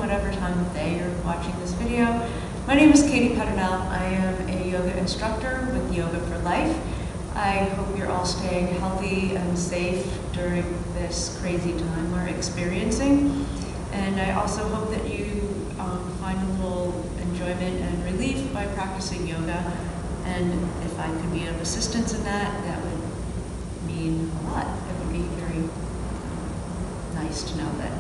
whatever time of day you're watching this video. My name is Katie Peternell. I am a yoga instructor with YOGA4LIFE. I hope you're all staying healthy and safe during this crazy time we're experiencing. And I also hope that you find a little enjoyment and relief by practicing yoga. And if I could be of assistance in that, that would mean a lot. It would be very nice to know that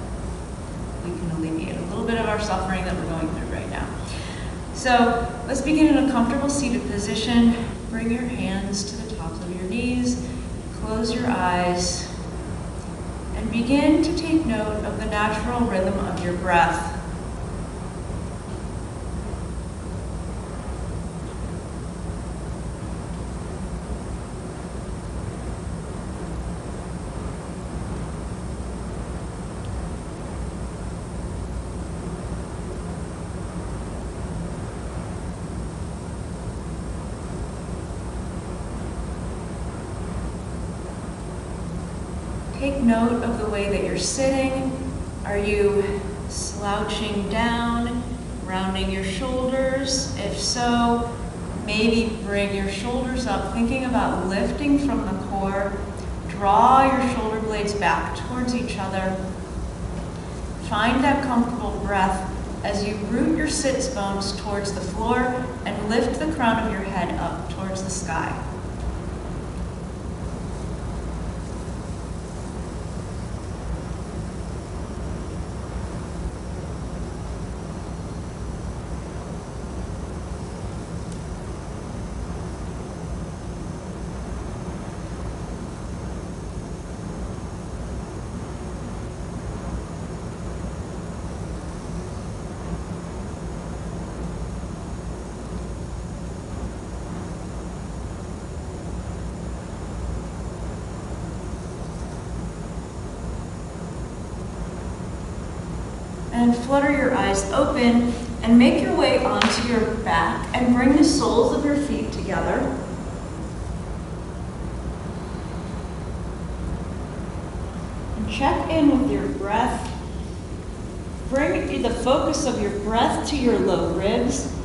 we can alleviate a little bit of our suffering that we're going through right now. So let's begin in a comfortable seated position. Bring your hands to the tops of your knees, close your eyes, and begin to take note of the natural rhythm of your breath. Take note of the way that you're sitting. Are you slouching down, rounding your shoulders? If so, maybe bring your shoulders up, thinking about lifting from the core. Draw your shoulder blades back towards each other. Find that comfortable breath as you root your sits bones towards the floor and lift the crown of your head up towards the sky. And flutter your eyes open and make your way onto your back and bring the soles of your feet together. And check in with your breath. Bring the focus of your breath to your low ribs.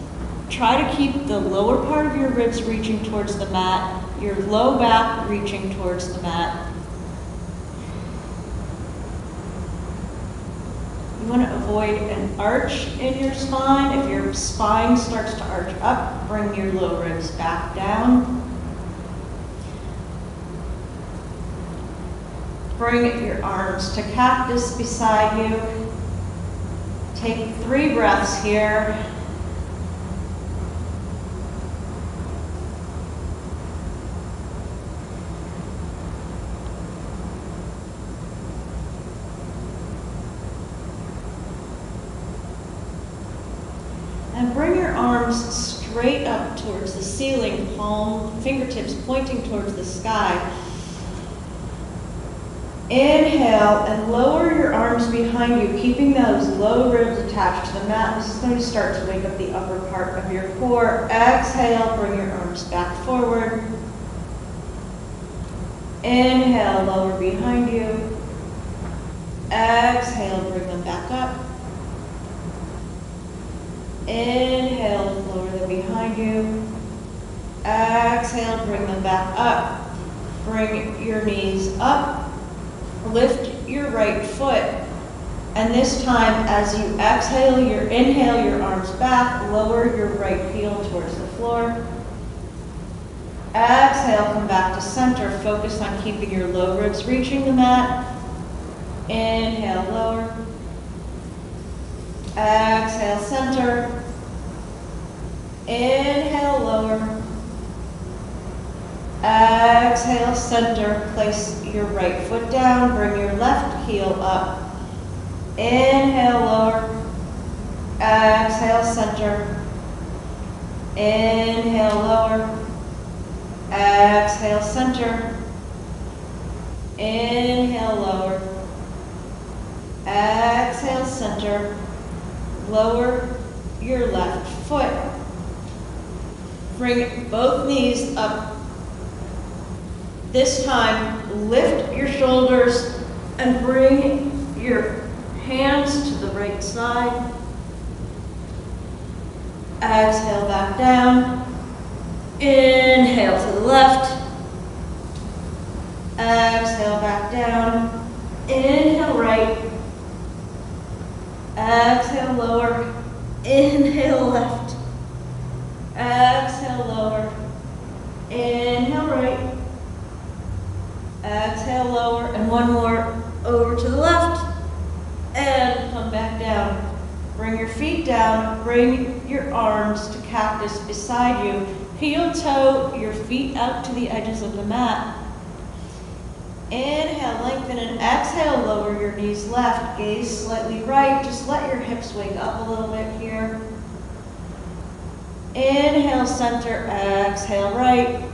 Try to keep the lower part of your ribs reaching towards the mat, your low back reaching towards the mat. You want to avoid an arch in your spine. If your spine starts to arch up, bring your low ribs back down. Bring your arms to cactus beside you. Take 3 breaths here. And bring your arms straight up towards the ceiling, fingertips pointing towards the sky. Inhale and lower your arms behind you, keeping those low ribs attached to the mat. This is going to start to wake up the upper part of your core. Exhale, bring your arms back forward. Inhale, lower behind you. Exhale, bring them back up. Inhale, lower them behind you. Exhale, bring them back up. Bring your knees up. Lift your right foot. And this time, as you exhale, inhale your arms back. Lower your right heel towards the floor. Exhale, come back to center. Focus on keeping your low ribs reaching the mat. Inhale, lower. Exhale, center. Inhale, lower. Exhale, center. Place your right foot down. Bring your left heel up. Inhale, lower. Exhale, center. Inhale, lower. Exhale, center. Inhale, lower. Exhale, center. Lower your left foot. Bring both knees up. This time, lift your shoulders and bring your hands to the right side. Exhale back down. Inhale to the left. Exhale back down. Inhale right. Exhale lower. Inhale left. Exhale lower. Inhale right. Exhale lower. And one more. Over to the left. And come back down. Bring your feet down. Bring your arms to cactus beside you. Heel toe your feet out to the edges of the mat. Inhale, lengthen, and exhale, lower your knees left, gaze slightly right. Just let your hips wake up a little bit here. Inhale, center, exhale, right.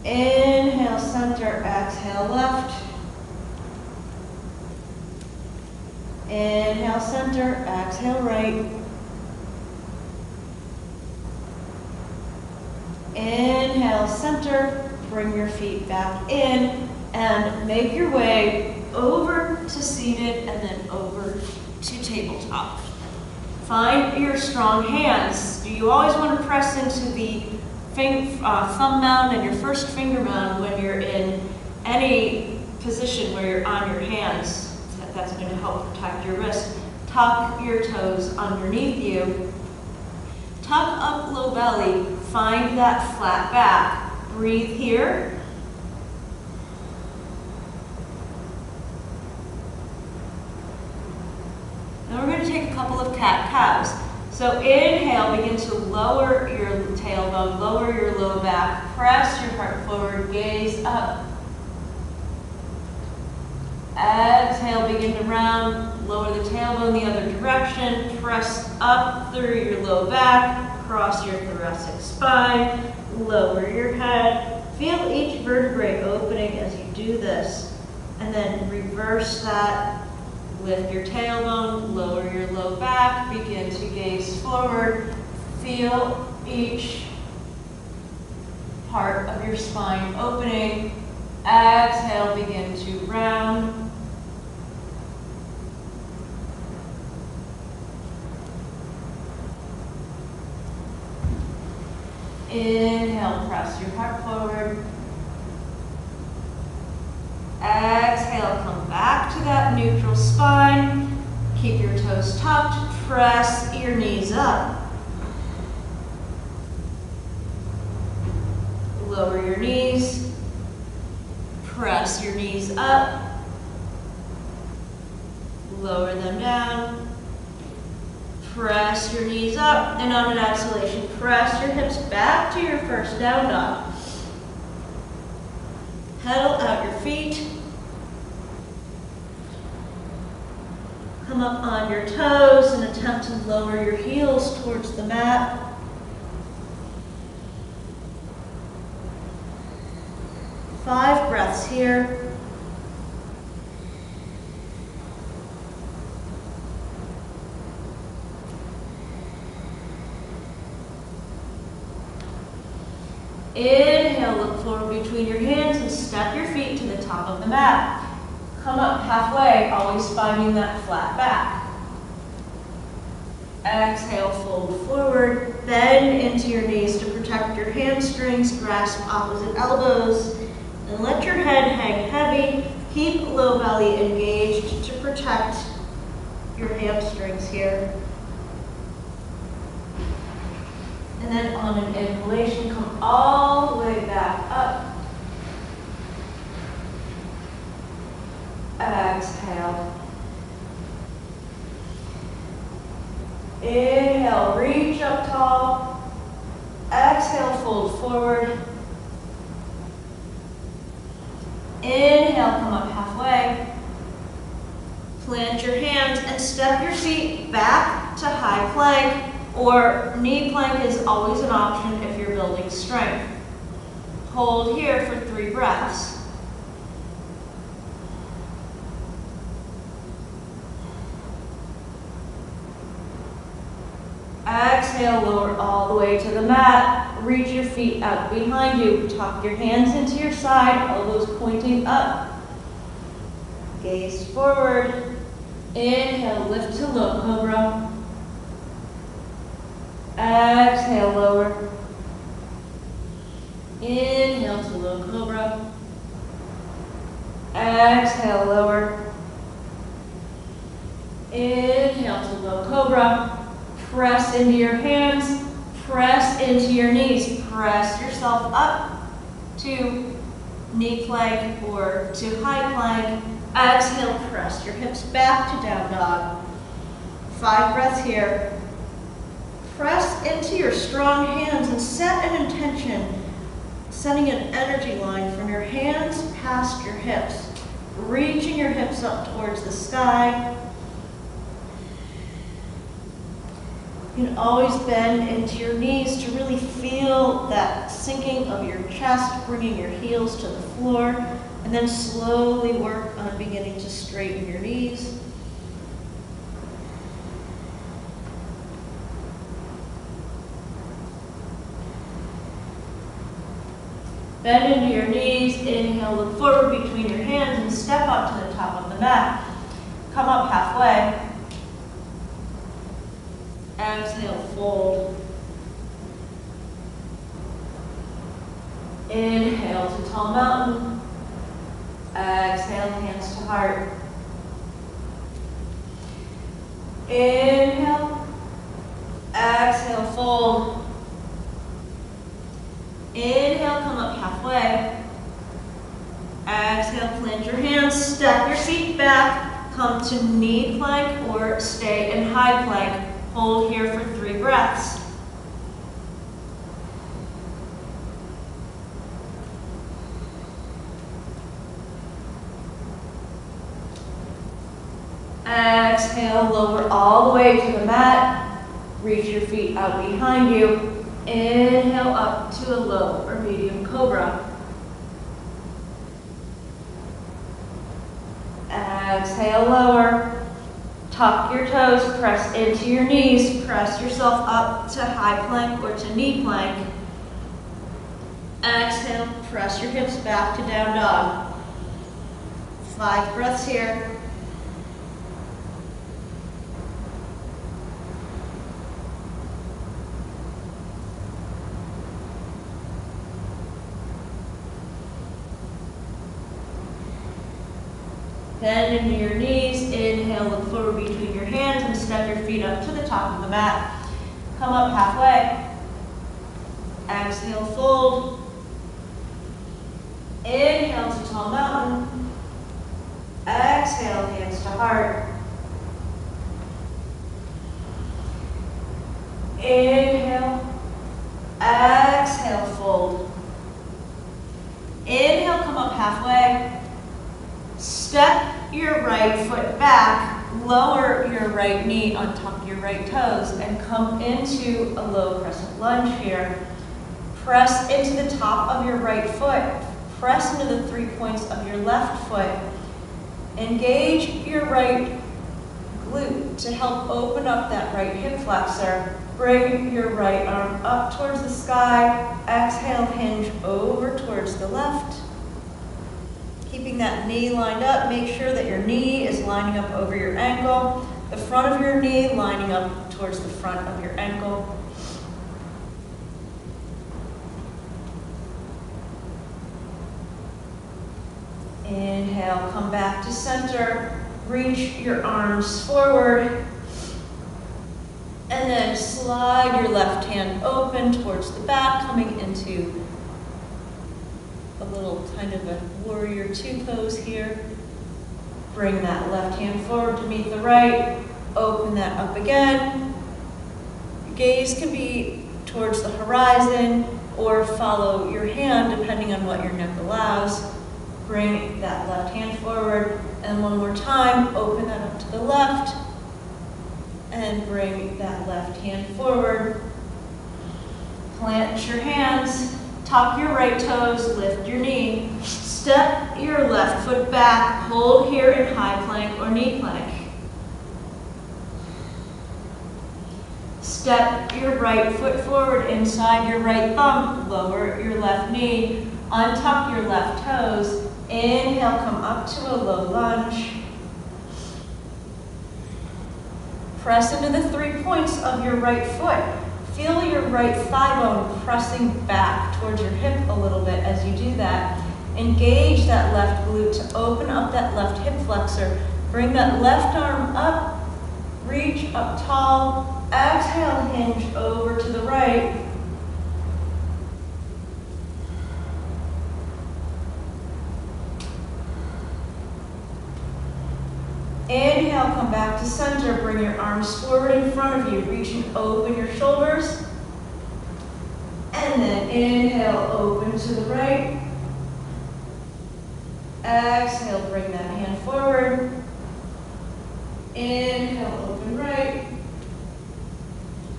Inhale, center, exhale, left. Inhale, center, exhale, right. Inhale, center. Bring your feet back in and make your way over to seated and then over to tabletop. Find your strong hands. Do you always want to press into the thumb mound and your first finger mound when you're in any position where you're on your hands? That's going to help protect your wrist. Tuck your toes underneath you. Tuck up low belly. Find that flat back. Breathe here. Now we're going to take a couple of cat-cows. So inhale, begin to lower your tailbone, lower your low back, press your heart forward, gaze up. Exhale, begin to round, lower the tailbone the other direction, press up through your low back, cross your thoracic spine. Lower your head. Feel each vertebrae opening as you do this. And then reverse that. Lift your tailbone, lower your low back, begin to gaze forward. Feel each part of your spine opening. Exhale, begin to round. Inhale, press your heart forward. Exhale, come back to that neutral spine. Keep your toes tucked. Press your knees up. Lower your knees. Press your knees up. Lower them down. Press your knees up, and on an exhalation, press your hips back to your first down dog. Pedal out your feet. Come up on your toes and attempt to lower your heels towards the mat. Five breaths here. Inhale, look forward between your hands and step your feet to the top of the mat. Come up halfway, always finding that flat back. Exhale, fold forward, bend into your knees to protect your hamstrings, grasp opposite elbows, and let your head hang heavy. Keep low belly engaged to protect your hamstrings here. And then on an inhalation, come all the way back up. Exhale. Inhale, reach up tall. Exhale, fold forward. Inhale, come up halfway. Plant your hands and step your feet back to high plank. Or knee plank is always an option if you're building strength. Hold here for 3 breaths. Exhale, lower all the way to the mat. Reach your feet out behind you. Tuck your hands into your side, elbows pointing up. gaze forward. Inhale, lift to low cobra. Exhale, lower. Inhale to low cobra. Exhale, lower. Inhale to low cobra. Press into your hands. Press into your knees. Press yourself up to knee plank or to high plank. Exhale, press your hips back to down dog. 5 breaths here. Press into your strong hands and set an intention, setting an energy line from your hands past your hips, reaching your hips up towards the sky. You can always bend into your knees to really feel that sinking of your chest, bringing your heels to the floor, and then slowly work on beginning to straighten your knees. Bend into your knees, inhale, look forward between your hands and step up to the top of the mat. Come up halfway. Exhale, fold. Inhale to tall mountain. Exhale, hands to heart. Inhale. Exhale, fold. Inhale, come up halfway. Exhale, plant your hands, step your feet back, come to knee plank or stay in high plank. Hold here for 3 breaths. Exhale, lower all the way to the mat. Reach your feet out behind you. Inhale up to a low or medium cobra. Exhale, lower. Tuck your toes, press into your knees. Press yourself up to high plank or to knee plank. Exhale, press your hips back to down dog. 5 breaths here. Bend into your knees, inhale, look forward between your hands and step your feet up to the top of the mat. Come up halfway. Exhale, fold. Inhale to tall mountain. Exhale, hands to heart. Inhale. Exhale, fold. Inhale, come up halfway. Step your right foot back, lower your right knee on top of your right toes, and come into a low crescent lunge here. Press into the top of your right foot. Press into the 3 points of your left foot. Engage your right glute to help open up that right hip flexor. Bring your right arm up towards the sky. Exhale, hinge over towards the left. Keeping that knee lined up, make sure that your knee is lining up over your ankle, the front of your knee lining up towards the front of your ankle. Inhale, come back to center, reach your arms forward, and then slide your left hand open towards the back, coming into a little kind of a warrior 2 pose here. Bring that left hand forward to meet the right. Open that up again. Your gaze can be towards the horizon or follow your hand depending on what your neck allows. Bring that left hand forward. And one more time, open that up to the left. And bring that left hand forward. Plant your hands. Tuck your right toes, lift your knee. Step your left foot back, hold here in high plank or knee plank. Step your right foot forward inside your right thumb, lower your left knee, untuck your left toes. Inhale, come up to a low lunge. Press into the 3 points of your right foot. Feel your right thigh bone pressing back towards your hip a little bit as you do that. Engage that left glute to open up that left hip flexor. Bring that left arm up, reach up tall. Exhale, hinge over to the right. Inhale, come back to center. Bring your arms forward in front of you. Reach and open your shoulders. And then inhale, open to the right. Exhale, bring that hand forward. Inhale, open right.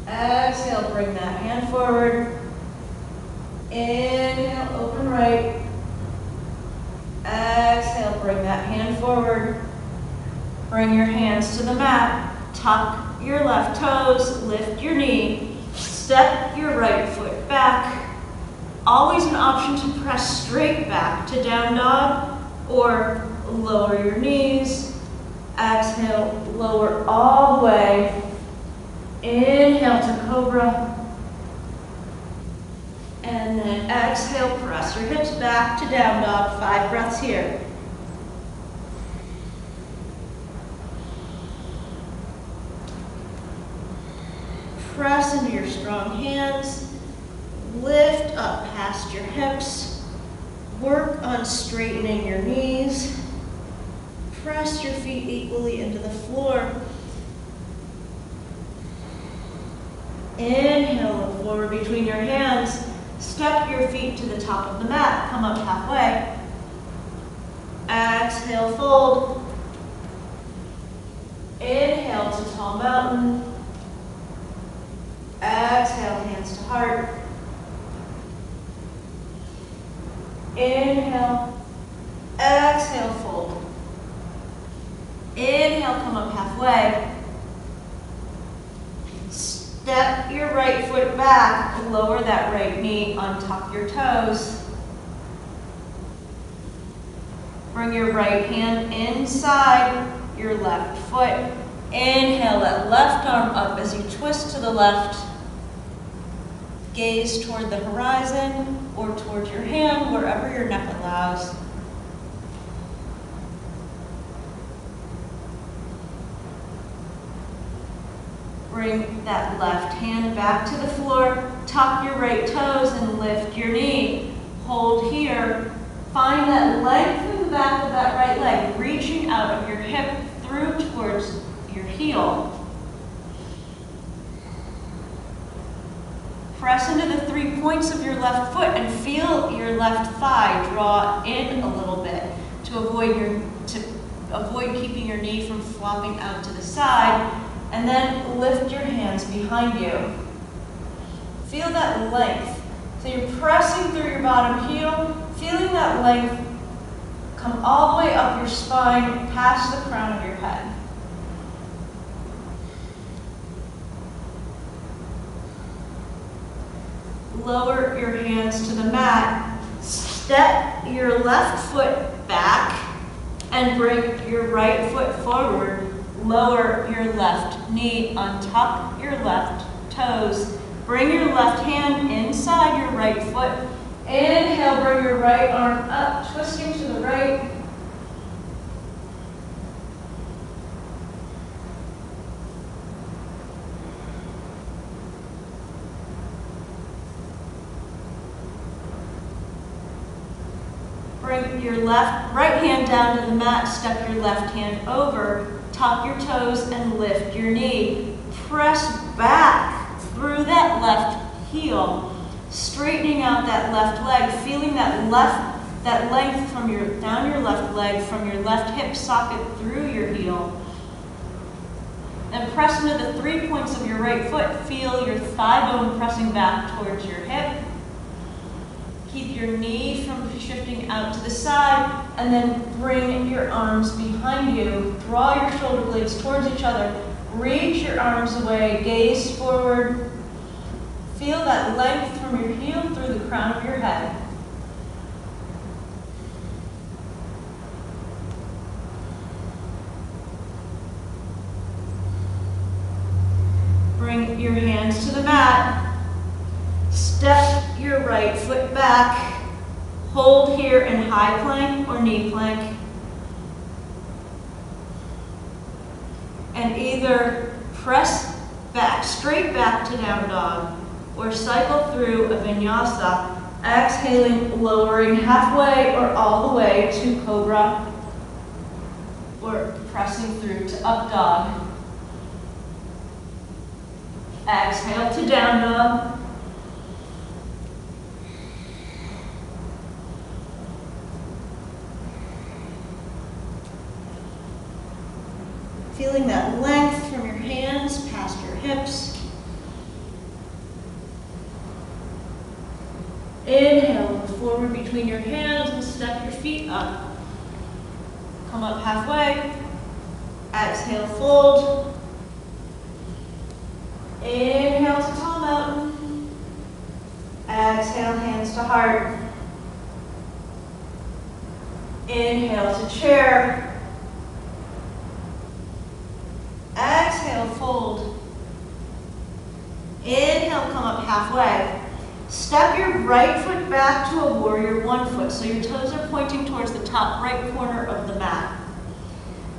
Exhale, bring that hand forward. Inhale, open right. Exhale, bring that hand forward. Bring your hands to the mat. Tuck your left toes, lift your knee. Step your right foot back. Always an option to press straight back to down dog or lower your knees. Exhale, lower all the way. Inhale to cobra. And then exhale, press your hips back to down dog. 5 breaths here. Press into your strong hands. Lift up past your hips. Work on straightening your knees. Press your feet equally into the floor. Inhale, look forward between your hands. Step your feet to the top of the mat. Come up halfway. Exhale, fold. Inhale to tall mountain. Exhale, hands to heart. Inhale. Exhale, fold. Inhale, come up halfway. Step your right foot back. Lower that right knee. Untuck your toes. Bring your right hand inside your left foot. Inhale that left arm up as you twist to the left. Gaze toward the horizon or toward your hand, wherever your neck allows. Bring that left hand back to the floor. Tuck your right toes and lift your knee. Hold here. Find that length in the back of that right leg, reaching out of your hip through towards your heel. Press into the 3 points of your left foot and feel your left thigh draw in a little bit to avoid keeping your knee from flopping out to the side. And then lift your hands behind you. Feel that length. So you're pressing through your bottom heel, feeling that length come all the way up your spine, past the crown of your head. Lower your hands to the mat. Step your left foot back and bring your right foot forward. Lower your left knee, untuck your left toes. Bring your left hand inside your right foot. Inhale, bring your right arm up, twisting to the right. Bring your right hand down to the mat, step your left hand over. Tuck your toes and lift your knee. Press back through that left heel, straightening out that left leg, feeling that length from down your left leg from your left hip socket through your heel. And press into the 3 points of your right foot. Feel your thigh bone pressing back towards your hip. Keep your knee from shifting out to the side, and then bring your arms behind you. Draw your shoulder blades towards each other. Reach your arms away, gaze forward. Feel that length from your heel through the crown of your head. right foot back. Hold here in high plank or knee plank. And either press back, straight back to down dog, or cycle through a vinyasa, exhaling, lowering halfway or all the way to cobra, or pressing through to up dog. Exhale to down dog. Feeling that length from your hands past your hips. Inhale, look forward between your hands and step your feet up. Come up halfway. Exhale, fold. Inhale to tall mountain. Exhale, hands to heart. Inhale to chair. Exhale, fold. Inhale, come up halfway. Step your right foot back to a warrior one foot, so your toes are pointing towards the top right corner of the mat.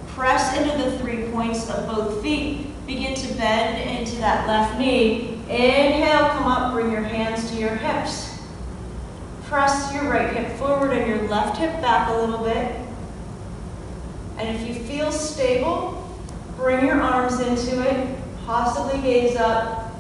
Press into the 3 points of both feet. Begin to bend into that left knee. Inhale, come up, bring your hands to your hips. Press your right hip forward and your left hip back a little bit. And if you feel stable, bring your arms into it, possibly gaze up.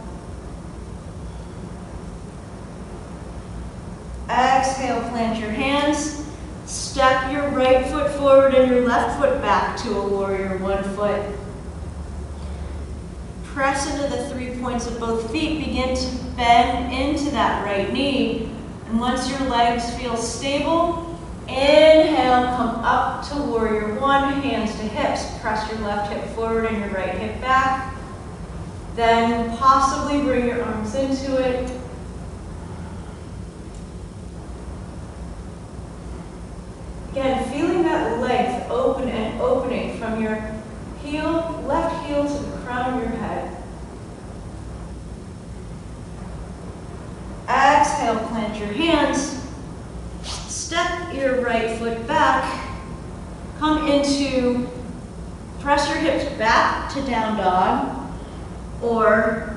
Exhale, plant your hands. Step your right foot forward and your left foot back to a warrior one foot. Press into the 3 points of both feet. Begin to bend into that right knee. And once your legs feel stable, inhale, come up to warrior one, hands to hips. Press your left hip forward and your right hip back. Then possibly bring your arms into it. Again, feeling that length open and opening from your heel, left heel to the crown of your head. Exhale, plant your hands. Step your right foot back. Come into, press your hips back to down dog, or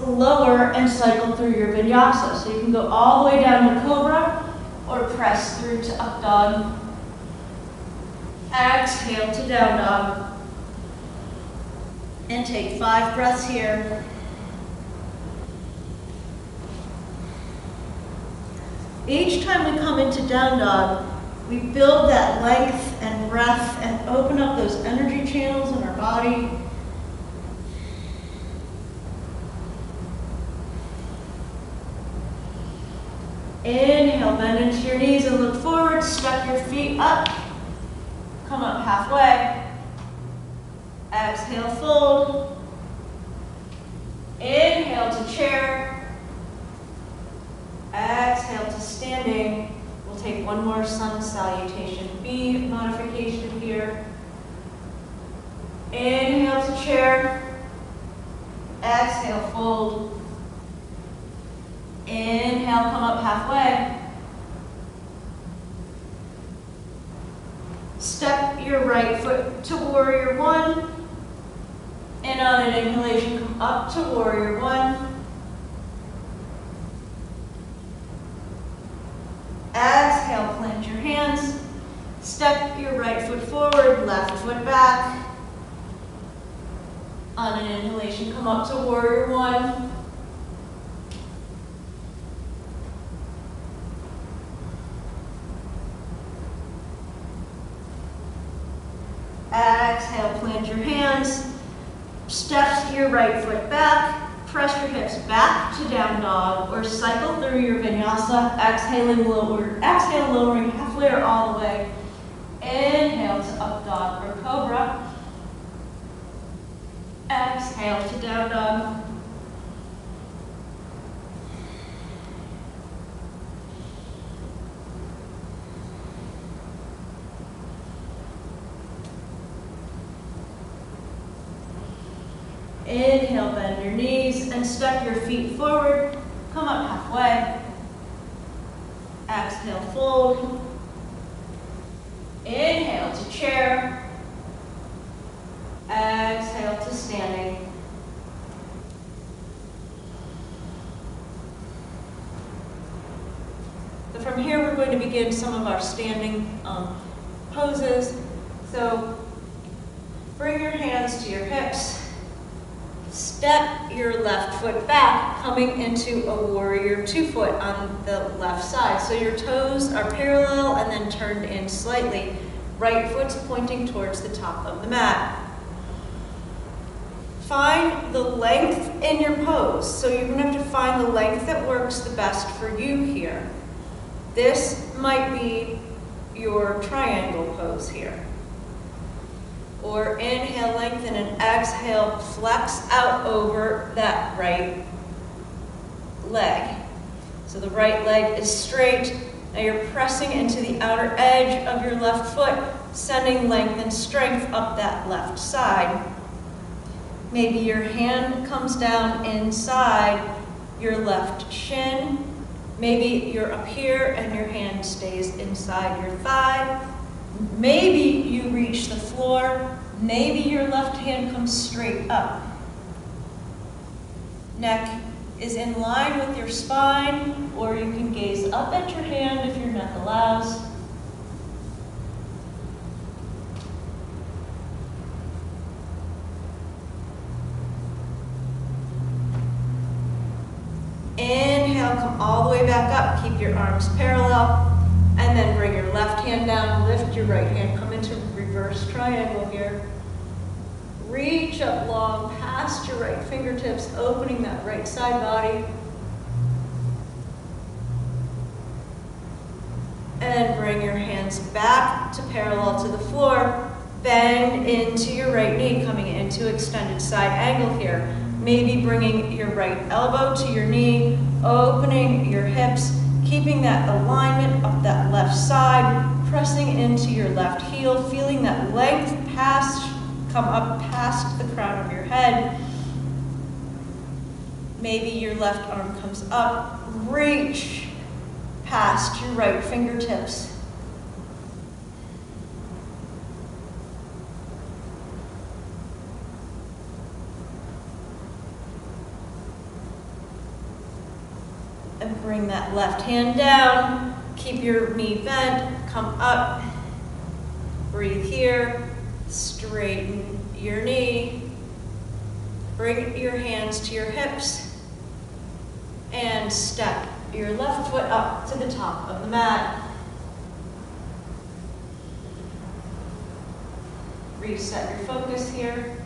lower and cycle through your vinyasa. So you can go all the way down to cobra, or press through to up dog. Exhale to down dog. And take 5 breaths here. Each time we come into down dog, we build that length and breath and open up those energy channels in our body. Inhale, bend into your knees and look forward. Step your feet up. Come up halfway. Exhale, fold. Inhale to chair. Exhale to standing. We'll take one more sun salutation B modification here. Inhale to chair. Exhale, fold. Inhale, come up halfway. Step your right foot to warrior one. And on an inhalation, come up to warrior one. Exhale, plant your hands. Step your right foot forward, left foot back. On an inhalation, come up to warrior one. Exhale, plant your hands. Step your right foot back. Press your hips back to down dog, or cycle through your vinyasa. Exhale, lowering halfway or all the way. Inhale to up dog or cobra. Exhale to down dog. Inhale, bend your knees and step your feet forward. Come up halfway. Exhale, fold. Inhale to chair. Exhale to standing. So from here, we're going to begin some of our standing poses. So bring your hands to your hips. Step your left foot back, coming into a warrior 2 foot on the left side. So your toes are parallel and then turned in slightly. Right foot's pointing towards the top of the mat. Find the length in your pose. So you're going to have to find the length that works the best for you here. This might be your triangle pose here. Or inhale, lengthen, and exhale, flex out over that right leg. So the right leg is straight. Now you're pressing into the outer edge of your left foot, sending length and strength up that left side. Maybe your hand comes down inside your left shin. Maybe you're up here and your hand stays inside your thigh. Maybe you reach the floor. Maybe your left hand comes straight up. Neck is in line with your spine, or you can gaze up at your hand if your neck allows. Inhale, come all the way back up. Keep your arms parallel. And then bring your left hand down, lift your right hand, come into reverse triangle here. Reach up long past your right fingertips, opening that right side body. And bring your hands back to parallel to the floor. Bend into your right knee, coming into extended side angle here. Maybe bringing your right elbow to your knee, opening your hips, keeping that alignment up that left side, pressing into your left heel, feeling that length come up past the crown of your head. Maybe your left arm comes up, reach past your right fingertips. And bring that left hand down. Keep your knee bent. Come up. Breathe here. Straighten your knee. Bring your hands to your hips. And step your left foot up to the top of the mat. Reset your focus here.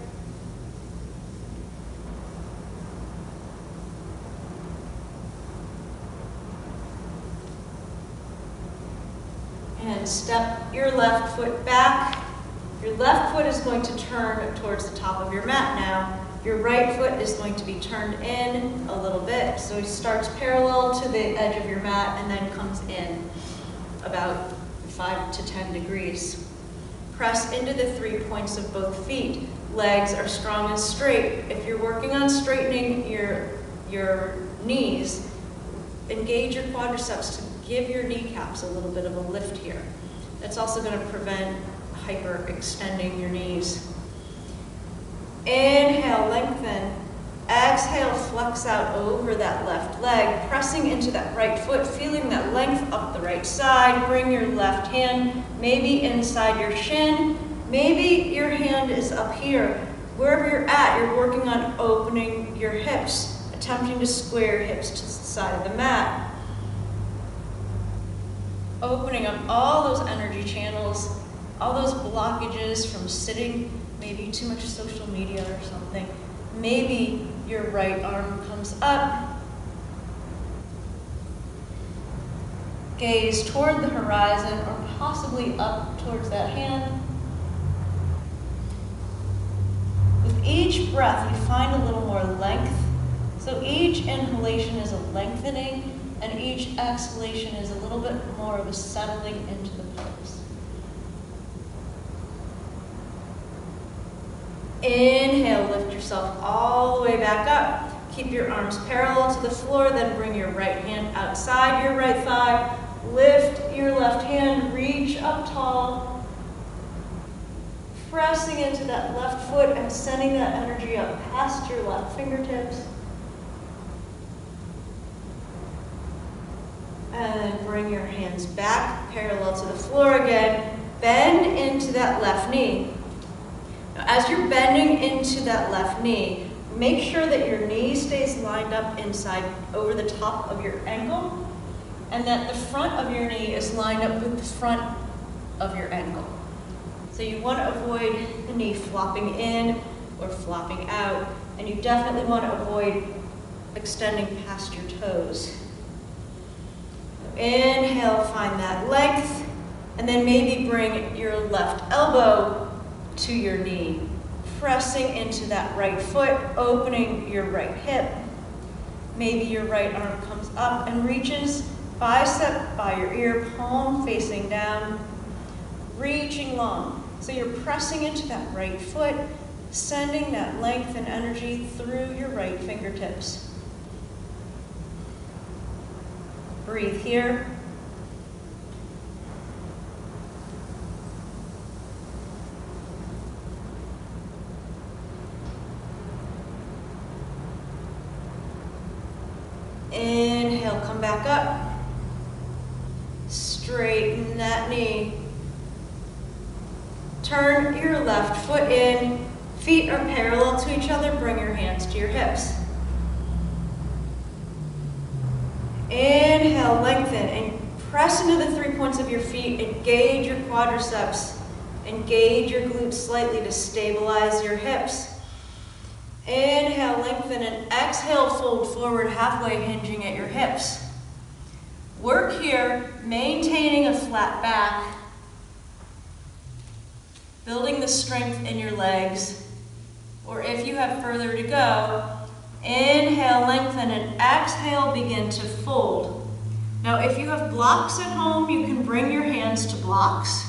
And step your left foot back. Your left foot is going to turn towards the top of your mat now. Your right foot is going to be turned in a little bit. So it starts parallel to the edge of your mat and then comes in about 5 to 10 degrees. Press into the 3 points of both feet. Legs are strong and straight. If you're working on straightening your knees, engage your quadriceps to give your kneecaps a little bit of a lift here. That's also going to prevent hyperextending your knees. Inhale, lengthen. Exhale, flex out over that left leg, pressing into that right foot, feeling that length up the right side. Bring your left hand maybe inside your shin. Maybe your hand is up here. Wherever you're at, you're working on opening your hips, attempting to square your hips to the side of the mat. Opening up all those energy channels, all those blockages from sitting, maybe too much social media or something. Maybe your right arm comes up. Gaze toward the horizon or possibly up towards that hand. With each breath, you find a little more length. So each inhalation is a lengthening, and each exhalation is a little bit more of a settling into the pose. Inhale, lift yourself all the way back up. Keep your arms parallel to the floor, then bring your right hand outside your right thigh. Lift your left hand, reach up tall, pressing into that left foot and sending that energy up past your left fingertips. And then bring your hands back, parallel to the floor again. Bend into that left knee. Now, as you're bending into that left knee, make sure that your knee stays lined up inside over the top of your ankle, and that the front of your knee is lined up with the front of your ankle. So you want to avoid the knee flopping in or flopping out, and you definitely want to avoid extending past your toes. Inhale, find that length, and then maybe bring your left elbow to your knee, pressing into that right foot, opening your right hip. Maybe your right arm comes up and reaches, bicep by your ear, palm facing down, reaching long. So you're pressing into that right foot, sending that length and energy through your right fingertips. Breathe here. Inhale, come back up. Straighten that knee. Turn your left foot in. Feet are parallel to each other. Bring your hands to your hips. Inhale, lengthen, and press into the 3 points of your feet. Engage your quadriceps. Engage your glutes slightly to stabilize your hips. Inhale, lengthen, and exhale, fold forward halfway, hinging at your hips. Work here, maintaining a flat back, building the strength in your legs, or if you have further to go, inhale, lengthen, and exhale, begin to fold. Now, if you have blocks at home, you can bring your hands to blocks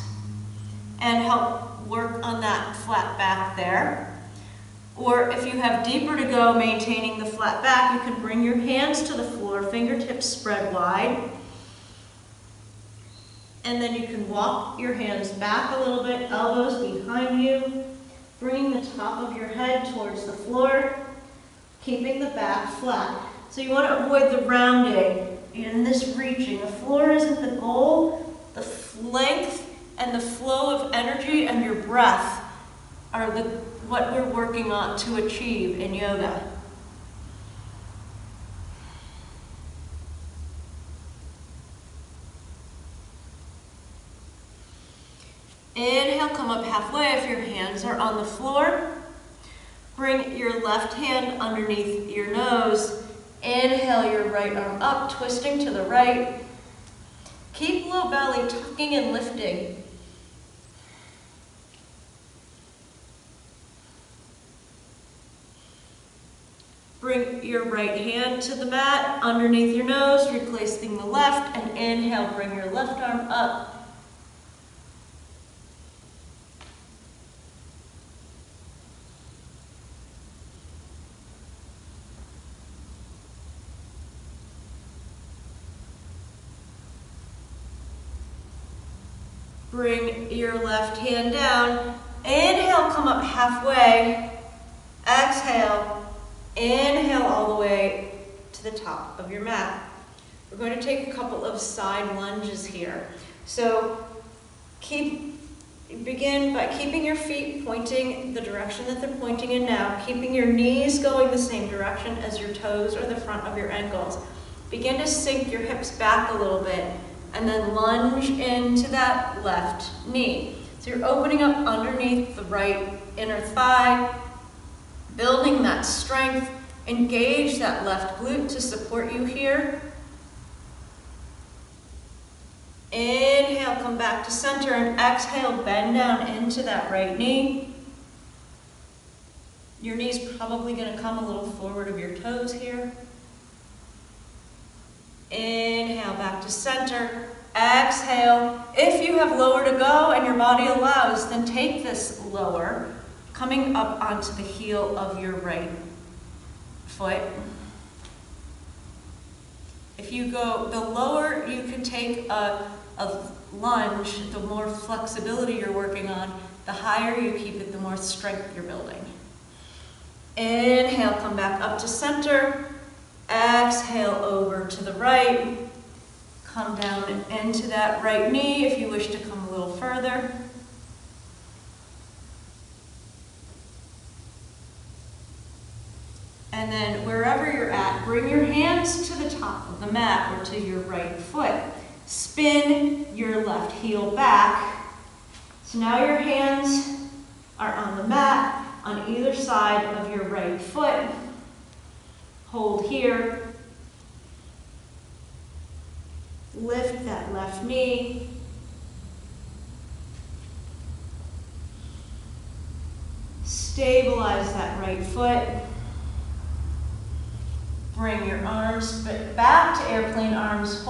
and help work on that flat back there. Or if you have deeper to go, maintaining the flat back, you can bring your hands to the floor, fingertips spread wide. And then you can walk your hands back a little bit, elbows behind you, bringing the top of your head towards the floor, keeping the back flat. So you want to avoid the rounding and this reaching. The floor isn't the goal. The length and the flow of energy and your breath are what we're working on to achieve in yoga. Inhale, come up halfway if your hands are on the floor. Bring your left hand underneath your nose. Inhale your right arm up, twisting to the right. Keep low belly tucking and lifting. Bring your right hand to the mat, underneath your nose, replacing the left, and inhale, bring your left arm up. Bring your left hand down. Inhale, come up halfway. Exhale. Inhale all the way to the top of your mat. We're going to take a couple of side lunges here. So begin by keeping your feet pointing the direction that they're pointing in now, keeping your knees going the same direction as your toes or the front of your ankles. Begin to sink your hips back a little bit and then lunge into that left knee. So you're opening up underneath the right inner thigh, building that strength. Engage that left glute to support you here. Inhale, come back to center, and exhale, bend down into that right knee. Your knee's probably going to come a little forward of your toes here. Inhale, back to center. Exhale. If you have lower to go and your body allows, then take this lower, coming up onto the heel of your right foot. If you go, the lower you can take a lunge, the more flexibility you're working on, the higher you keep it, the more strength you're building. Inhale, come back up to center. Exhale over to the right. Come down into that right knee if you wish to come a little further. And then wherever you're at, bring your hands to the top of the mat or to your right foot. Spin your left heel back. So now your hands are on the mat on either side of your right foot. Hold here. Lift that left knee. Stabilize that right foot. Bring your arms back to airplane arms,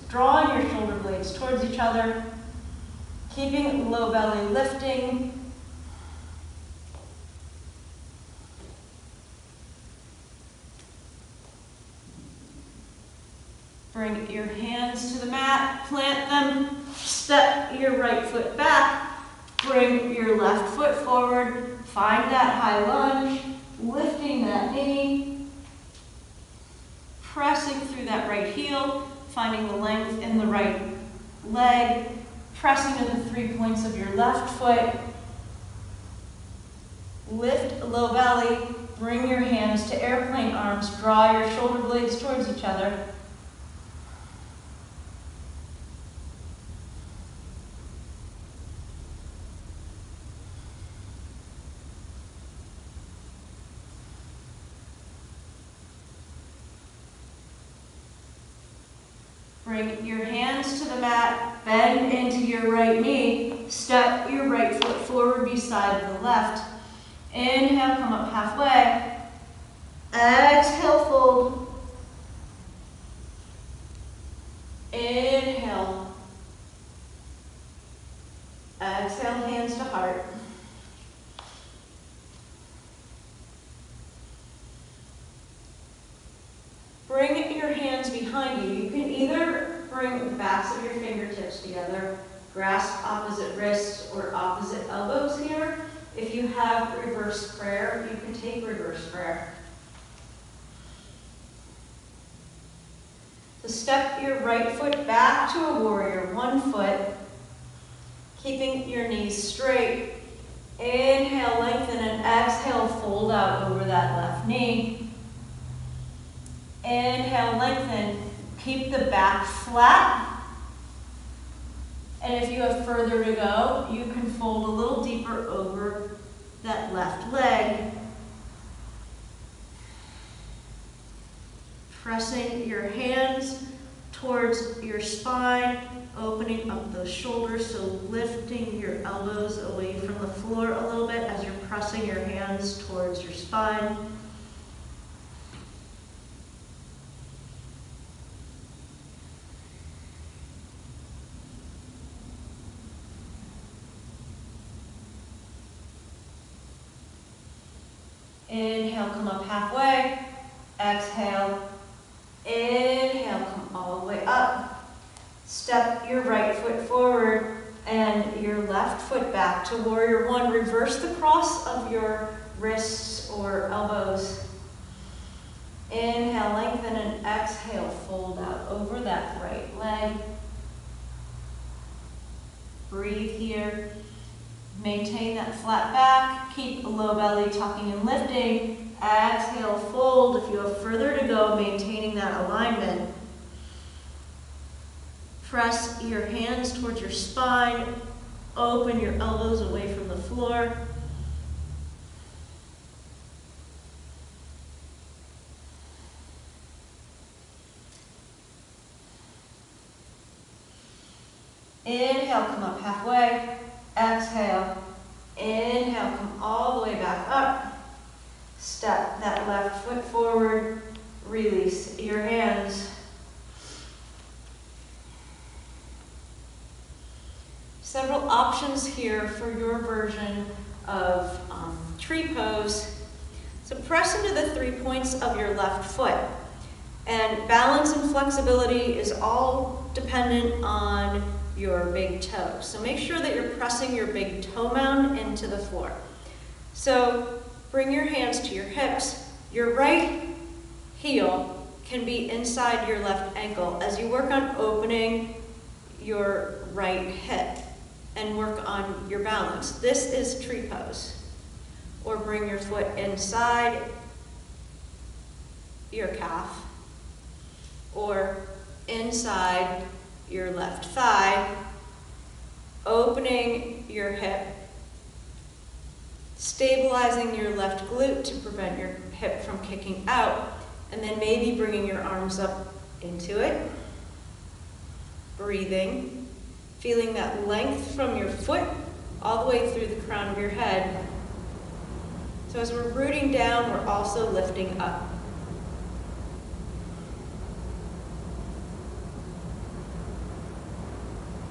drawing your shoulder blades towards each other, keeping low belly lifting. Bring your hands to the mat, plant them, step your right foot back, bring your left foot forward, find that high lunge, lifting that knee, pressing through that right heel, finding the length in the right leg, pressing to the 3 points of your left foot. Lift low belly, bring your hands to airplane arms, draw your shoulder blades towards each other. Bring your hands to the mat, bend into your right knee, step your right foot forward beside the left. Inhale, come up halfway. Exhale, fold. Inhale. Exhale, hands to heart. Bring your hands behind you. You can either bring the backs of your fingertips together, grasp opposite wrists or opposite elbows here. If you have reverse prayer, you can take reverse prayer. So step your right foot back to a warrior, 1 foot, keeping your knees straight. Inhale, lengthen, and exhale, fold out over that left knee. Inhale, lengthen, keep the back flat. And if you have further to go, you can fold a little deeper over that left leg. Pressing your hands towards your spine, opening up those shoulders, so lifting your elbows away from the floor a little bit as you're pressing your hands towards your spine. Inhale, come up halfway. Exhale. Inhale, come all the way up. Step your right foot forward and your left foot back to warrior 1. Reverse the cross of your wrists or elbows. Inhale, lengthen, and exhale, fold out over that right leg. Breathe here. Maintain that flat back, keep low belly tucking and lifting. Exhale, fold. If you have further to go, maintaining that alignment. Press your hands towards your spine. Open your elbows away from the floor. Inhale, come up halfway. Exhale, inhale, come all the way back up. Step that left foot forward, release your hands. Several options here for your version of tree pose. So press into the 3 points of your left foot. And balance and flexibility is all dependent on your big toe. So make sure that you're pressing your big toe mound into the floor. So bring your hands to your hips. Your right heel can be inside your left ankle as you work on opening your right hip and work on your balance. This is tree pose. Or bring your foot inside your calf or inside your left thigh, opening your hip, stabilizing your left glute to prevent your hip from kicking out, and then maybe bringing your arms up into it, breathing, feeling that length from your foot all the way through the crown of your head. So as we're rooting down, we're also lifting up.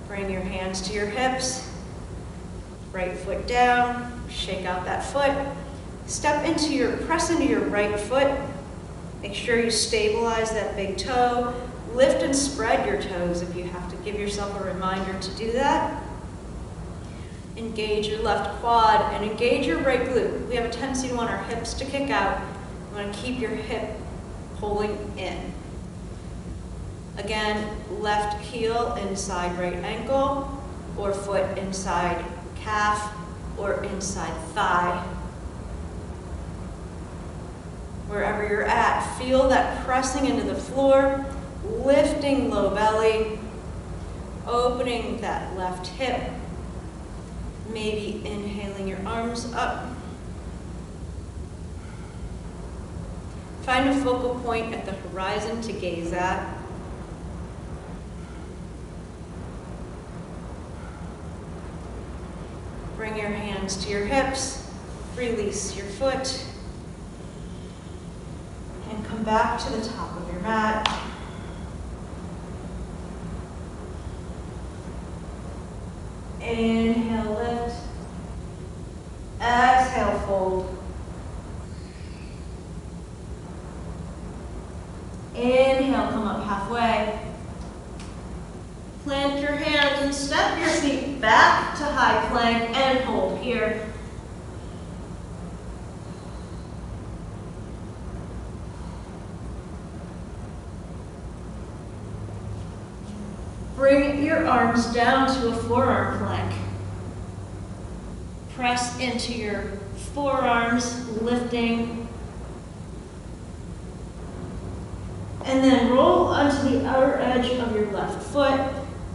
Bring your hands to your hips, right foot down, shake out that foot. Press into your right foot. Make sure you stabilize that big toe. Lift and spread your toes if you have to give yourself a reminder to do that. Engage your left quad and engage your right glute. We have a tendency to want our hips to kick out. You want to keep your hip pulling in. Again, left heel inside right ankle, or foot inside calf, or inside thigh. Wherever you're at, feel that pressing into the floor, lifting low belly, opening that left hip, maybe inhaling your arms up. Find a focal point at the horizon to gaze at. Bring your hands to your hips, release your foot, and come back to the top of your mat. Inhale, lift. Exhale, fold. Inhale, come up halfway. Plant your hands and step your feet back to high plank and hold here. Bring your arms down to a forearm plank. Press into your forearms, lifting. And then roll onto the outer edge of your left foot.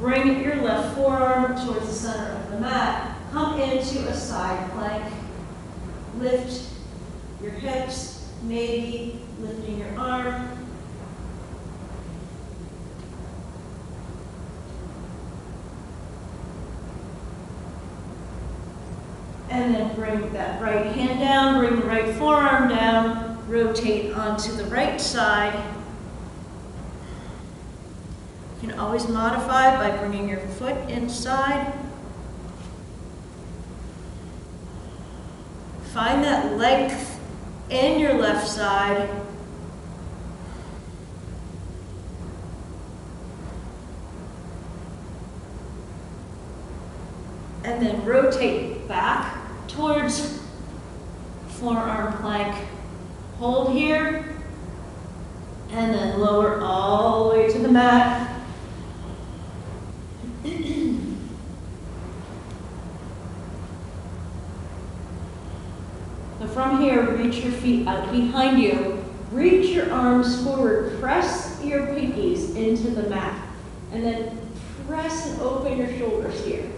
Bring your left forearm towards the center of the mat. Come into a side plank. Lift your hips, maybe lifting your arm. And then bring that right hand down, bring the right forearm down, rotate onto the right side. You can always modify by bringing your foot inside. Find that length in your left side. And then rotate back towards forearm plank. Hold here, and then lower all the way to the mat. So from here, reach your feet out behind you. Reach your arms forward. Press your pinkies into the mat. And then press and open your shoulders here.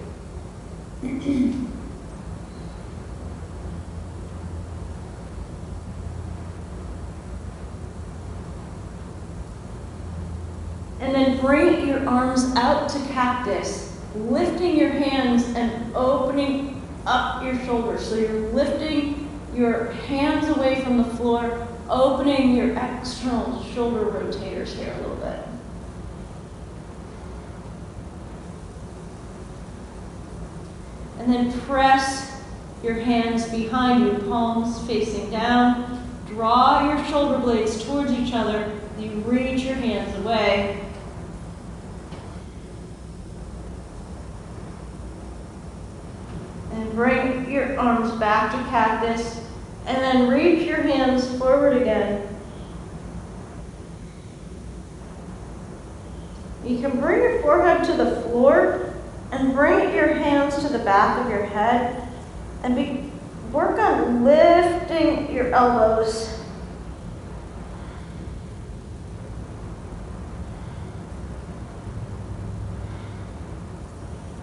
And then bring your arms out to cactus, lifting your hands and opening up your shoulders. So you're lifting your hands away from the floor, opening your external shoulder rotators here a little bit. And then press your hands behind you, palms facing down. Draw your shoulder blades towards each other. You reach your hands away. And bring your arms back to cactus. And then reach your hands forward again. You can bring your forehead to the floor and bring your hands to the back of your head and work on lifting your elbows.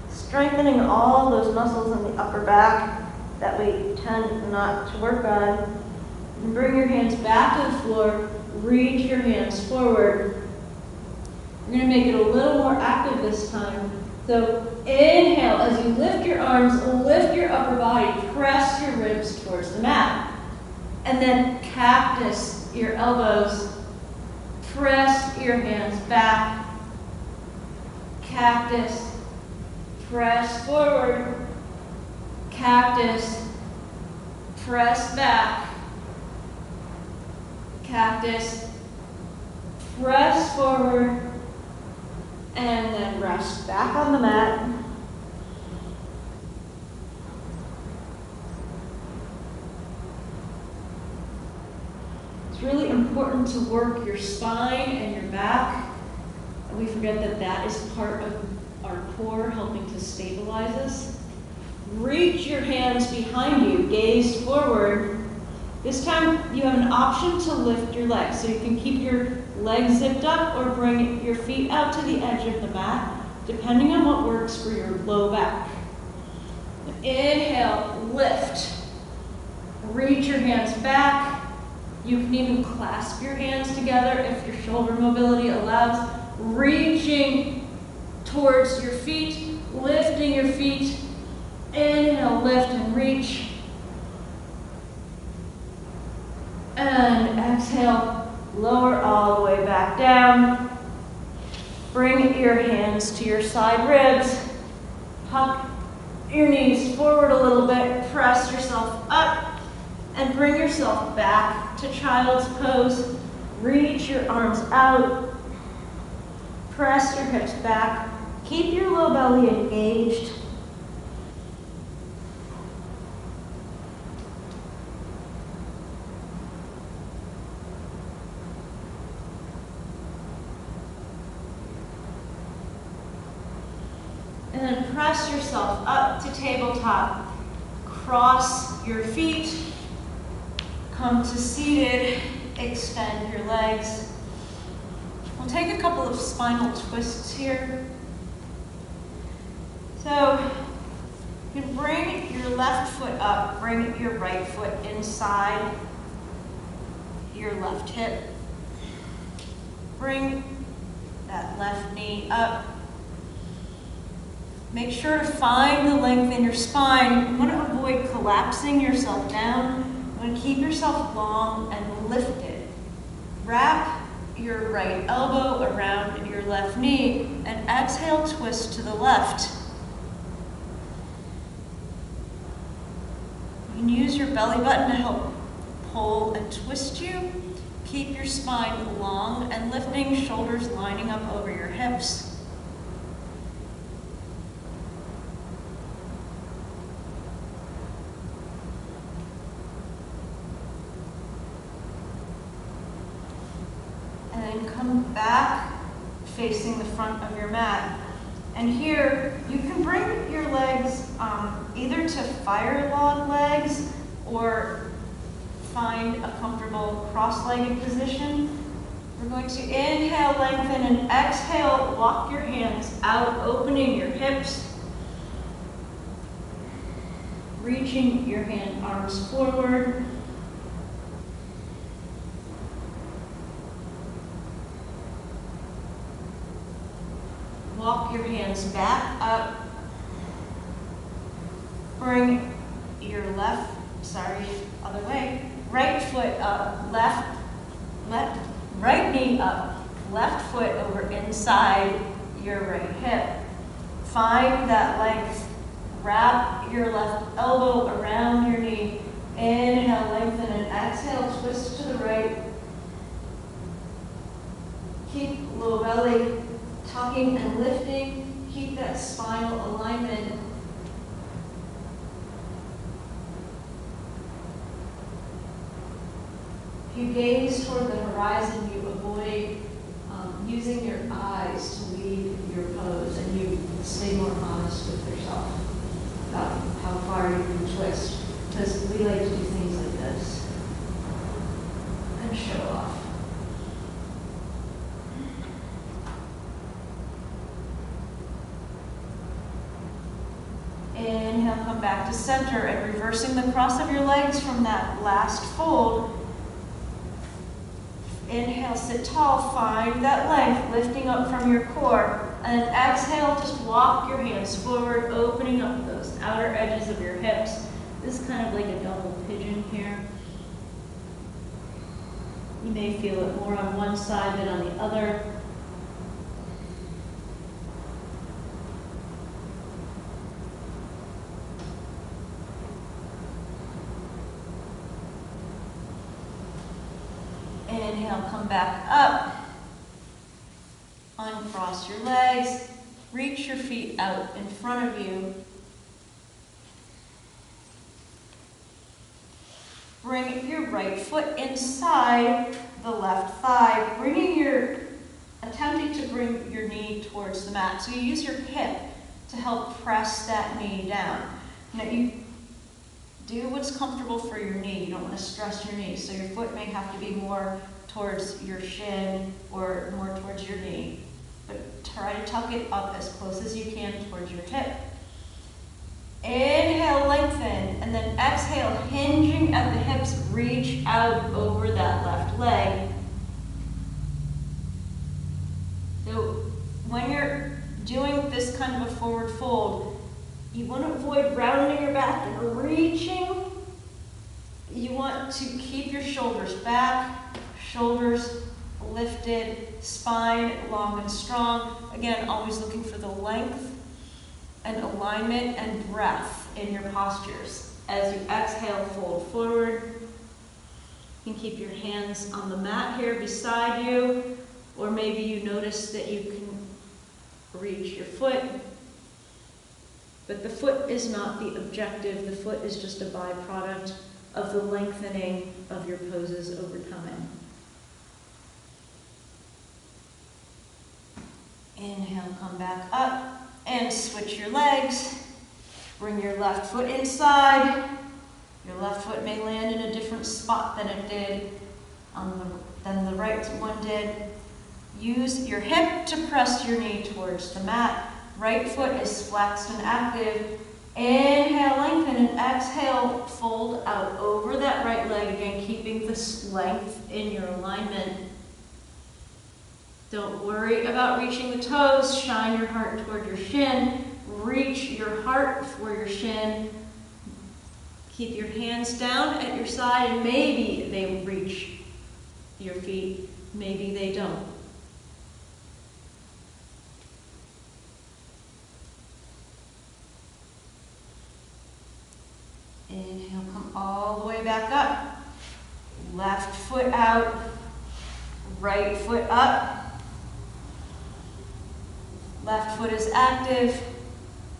Strengthening all those muscles in the upper back that we tend not to work on. And bring your hands back to the floor, reach your hands forward. You're going to make it a little more active this time. So inhale, as you lift your arms, lift your upper body, press your ribs towards the mat. And then cactus your elbows, press your hands back, cactus, press forward, cactus, press back, cactus, press forward, and then rest back on the mat. It's really important to work your spine and your back. We forget that that is part of our core, helping to stabilize us. Reach your hands behind you, gaze forward. This time you have an option to lift your legs, so you can keep your legs zipped up or bring your feet out to the edge of the mat, depending on what works for your low back. Inhale, lift. Reach your hands back. You can even clasp your hands together if your shoulder mobility allows. Reaching towards your feet, lifting your feet. Inhale, lift and reach. And exhale, lower all the way back down. Bring your hands to your side ribs. Tuck your knees forward a little bit. Press yourself up and bring yourself back to child's pose. Reach your arms out. Press your hips back. Keep your low belly engaged. And then press yourself up to tabletop. Cross your feet. Come to seated. Extend your legs. We'll take a couple of spinal twists here. So you can bring your left foot up, bring your right foot inside your left hip. Bring that left knee up. Make sure to find the length in your spine. You want to avoid collapsing yourself down. You want to keep yourself long and lifted. Wrap your right elbow around your left knee and exhale, twist to the left. You can use your belly button to help pull and twist you. Keep your spine long and lifting, shoulders lining up over your hips. And come back facing the front of your mat. And here, you can bring your legs either to fire log legs or find a comfortable cross-legged position. We're going to inhale, lengthen, and exhale, walk your hands out, opening your hips. Reaching your arms forward. Walk your hands back up. Bring your other way. Right foot up, right knee up, left foot over inside your right hip. Find that length. Wrap your left elbow around your knee. Inhale, lengthen, and exhale, twist to the right. Keep low belly tucking and lifting. Keep that spinal alignment. If you gaze toward the horizon, you avoid using your eyes to lead your pose, and you stay more honest with yourself about how far you can twist, because we like to do things like this and show off. Inhale, come back to center, and reversing the cross of your legs from that last fold. Inhale, sit tall, find that length, lifting up from your core. And exhale, just walk your hands forward, opening up those outer edges of your hips. This is kind of like a double pigeon here. You may feel it more on one side than on the other. Inhale, come back up. Uncross your legs. Reach your feet out in front of you. Bring your right foot inside the left thigh, attempting to bring your knee towards the mat. So you use your hip to help press that knee down. Now you do what's comfortable for your knee. You don't want to stress your knee. So your foot may have to be more towards your shin or more towards your knee. But try to tuck it up as close as you can towards your hip. Inhale, lengthen, and then exhale, hinging at the hips, reach out over that left leg. So when you're doing this kind of a forward fold, you want to avoid rounding your back and reaching. You want to keep your shoulders back, shoulders lifted, spine long and strong. Again, always looking for the length and alignment and breath in your postures. As you exhale, fold forward. You can keep your hands on the mat here beside you, or maybe you notice that you can reach your foot. But the foot is not the objective. The foot is just a byproduct of the lengthening of your poses over time. Inhale, come back up. And switch your legs. Bring your left foot inside. Your left foot may land in a different spot than it did, than the right one did. Use your hip to press your knee towards the mat. Right foot is flexed and active. Inhale, lengthen, and exhale, fold out over that right leg again, keeping this length in your alignment. Don't worry about reaching the toes. Shine your heart toward your shin. Reach your heart for your shin. Keep your hands down at your side, and maybe they reach your feet. Maybe they don't. Inhale, come all the way back up. Left foot out. Right foot up. Left foot is active.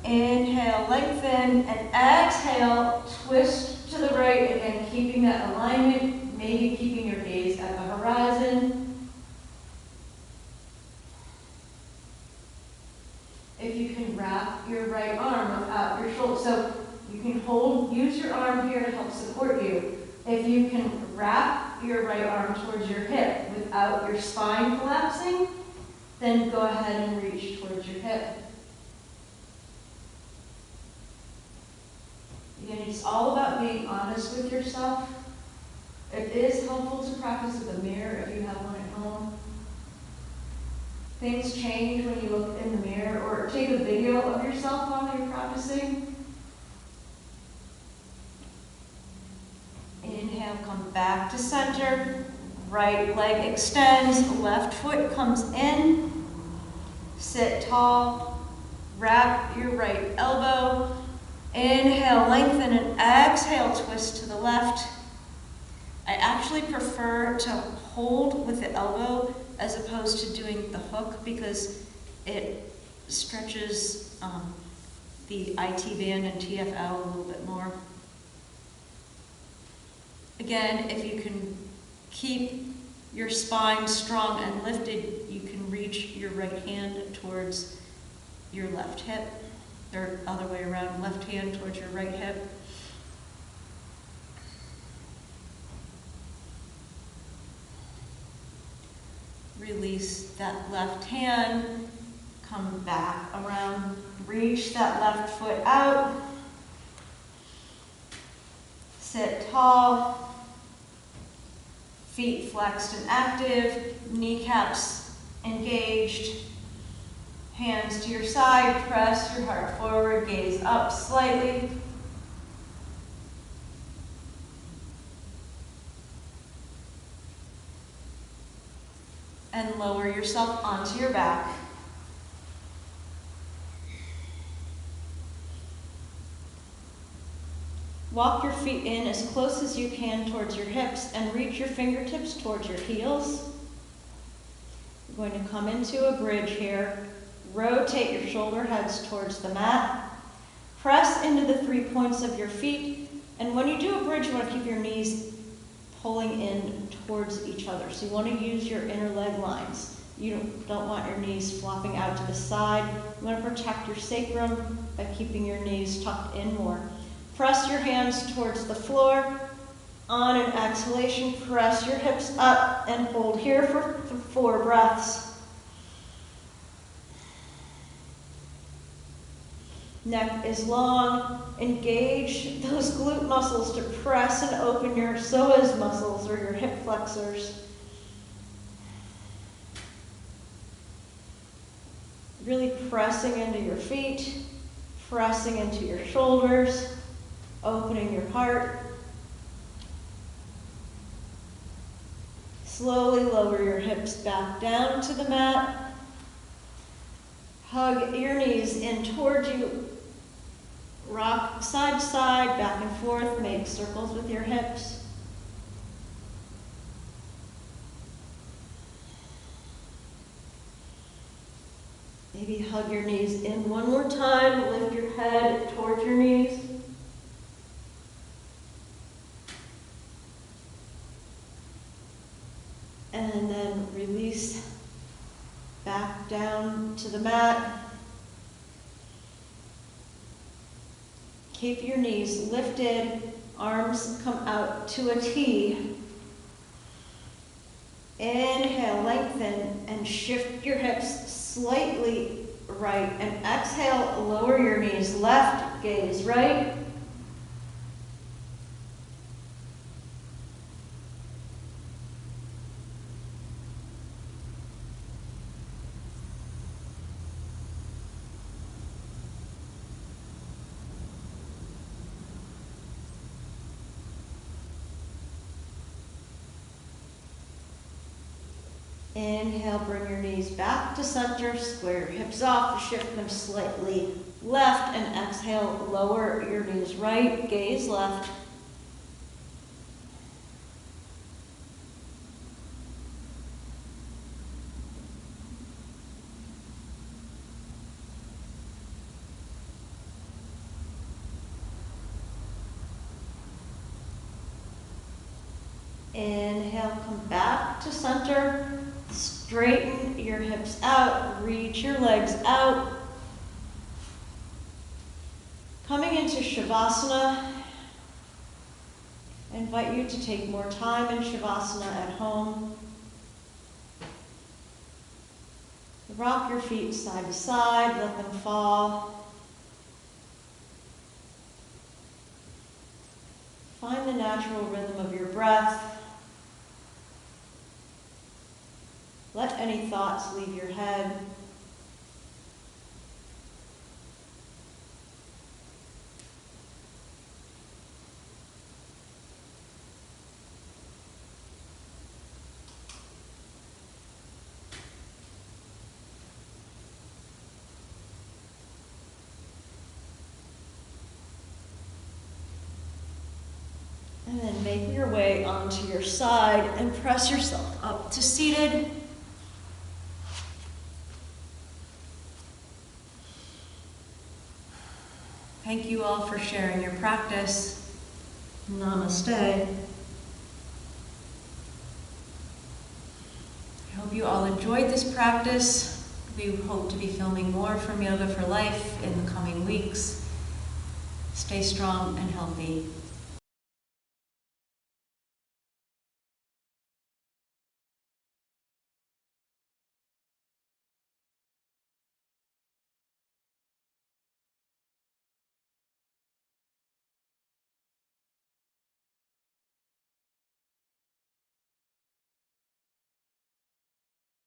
Inhale, lengthen, and exhale, twist to the right, again, keeping that alignment, maybe keeping your gaze at the horizon. If you can wrap your right arm about your shoulder, so you can use your arm here to help support you. If you can wrap your right arm towards your hip without your spine collapsing, then go ahead and reach towards your hip. Again, it's all about being honest with yourself. It is helpful to practice with a mirror if you have one at home. Things change when you look in the mirror, or take a video of yourself while you're practicing. Inhale, come back to center. Right leg extends, left foot comes in. Sit tall, wrap your right elbow. Inhale, lengthen, and exhale, twist to the left. I actually prefer to hold with the elbow as opposed to doing the hook because it stretches the IT band and TFL a little bit more. Again, if you can keep your spine strong and lifted, you can reach your right hand towards your left hip, or other way around, left hand towards your right hip. Release that left hand, come back around, reach that left foot out, sit tall, feet flexed and active, kneecaps engaged, hands to your side, press your heart forward, gaze up slightly. And lower yourself onto your back. Walk your feet in as close as you can towards your hips and reach your fingertips towards your heels. You're going to come into a bridge here. Rotate your shoulder heads towards the mat. Press into the 3 points of your feet. And when you do a bridge, you want to keep your knees pulling in towards each other. So you want to use your inner leg lines. You don't want your knees flopping out to the side. You want to protect your sacrum by keeping your knees tucked in more. Press your hands towards the floor. On an exhalation, press your hips up and hold here for 4 breaths. Neck is long. Engage those glute muscles to press and open your psoas muscles or your hip flexors. Really pressing into your feet, pressing into your shoulders, opening your heart. Slowly lower your hips back down to the mat. Hug your knees in towards you. Rock side to side, back and forth. Make circles with your hips. Maybe hug your knees in one more time. Lift your head towards your knees. And then release back down to the mat. Keep your knees lifted, arms come out to a T. Inhale, lengthen, and shift your hips slightly right. And exhale, lower your knees left, gaze right. Inhale, bring your knees back to center, square your hips off, shift them slightly left, and exhale, lower your knees right, gaze left. Inhale, come back to center. Straighten your hips out, reach your legs out. Coming into Shavasana, I invite you to take more time in Shavasana at home. Rock your feet side to side, let them fall. Find the natural rhythm of your breath. Let any thoughts leave your head. And then make your way onto your side and press yourself up to seated. Thank you all for sharing your practice. Namaste. I hope you all enjoyed this practice. We hope to be filming more from Yoga for Life in the coming weeks. Stay strong and healthy.